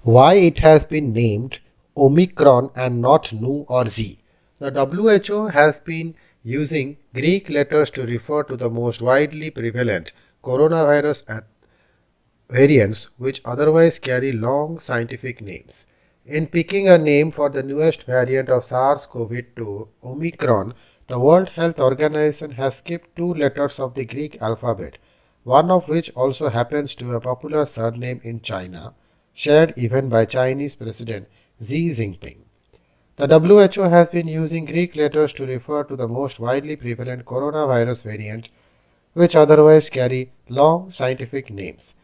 Why it has been named Omicron and not Nu or Z? The WHO has been using Greek letters to refer to the most widely prevalent coronavirus variants which otherwise carry long scientific names. In picking a name for the newest variant of SARS-CoV-2, Omicron, the World Health Organization has skipped two letters of the Greek alphabet, one of which also happens to be a popular surname in China, shared even by Chinese President Xi Jinping. The WHO has been using Greek letters to refer to the most widely prevalent coronavirus variant, which otherwise carry long scientific names.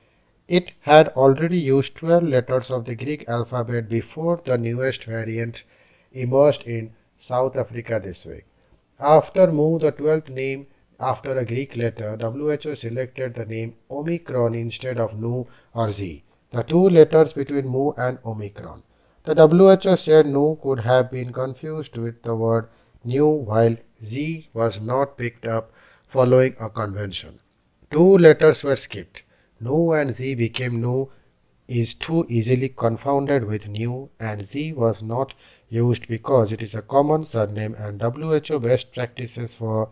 It had already used 12 letters of the Greek alphabet before the newest variant emerged in South Africa this week. After Mu, the 12th name after a Greek letter, WHO selected the name Omicron instead of Nu or Z, the two letters between Mu and Omicron. The WHO said Nu could have been confused with the word new, while Z was not picked up following a convention. Two letters were skipped. Nu and Z became Nu is too easily confounded with new, and Z was not used because it is a common surname, and WHO best practices for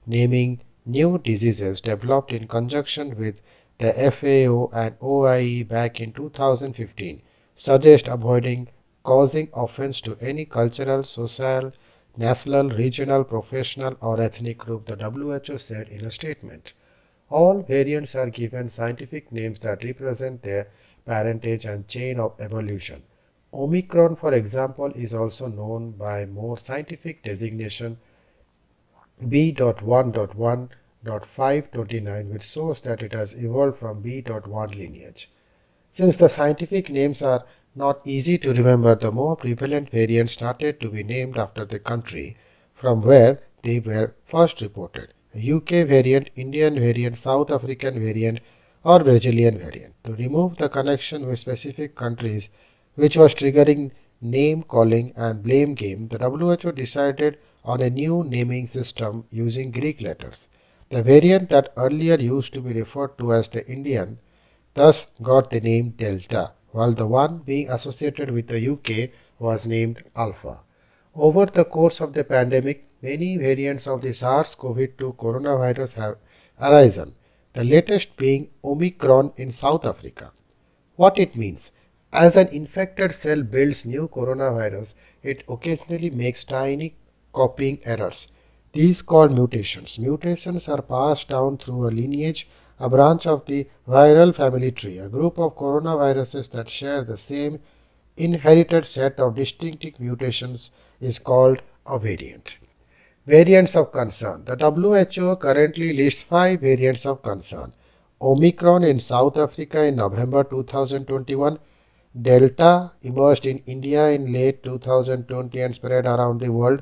naming new diseases developed in conjunction with the FAO and OIE back in 2015 suggest avoiding causing offense to any cultural, social, national, regional, professional, or ethnic group, the WHO said in a statement. All variants are given scientific names that represent their parentage and chain of evolution. Omicron, for example, is also known by more scientific designation B.1.1.529, which shows that it has evolved from B.1 lineage. Since the scientific names are not easy to remember, the more prevalent variants started to be named after the country from where they were first reported. UK variant, Indian variant, South African variant, or Brazilian variant. To remove the connection with specific countries, which was triggering name calling and blame game, the WHO decided on a new naming system using Greek letters. The variant that earlier used to be referred to as the Indian thus got the name Delta, while the one being associated with the UK was named Alpha. Over the course of the pandemic, many variants of the SARS-CoV-2 coronavirus have arisen, the latest being Omicron in South Africa. What it means? As an infected cell builds new coronavirus, it occasionally makes tiny copying errors. These called mutations. Mutations are passed down through a lineage, a branch of the viral family tree, a group of coronaviruses that share the same inherited set of distinctive mutations is called a variant. Variants of concern. The WHO currently lists 5 variants of concern. Omicron in South Africa in November 2021. Delta emerged in India in late 2020 and spread around the world.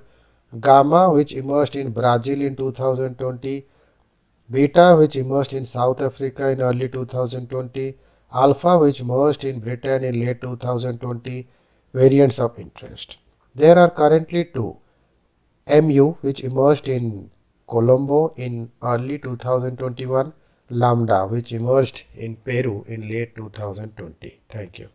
Gamma, which emerged in Brazil in 2020. Beta, which emerged in South Africa in early 2020. Alpha, which emerged in Britain in late 2020. Variants of interest. There are currently 2. Mu, which emerged in Colombo in early 2021. Lambda, which emerged in Peru in late 2020. Thank you.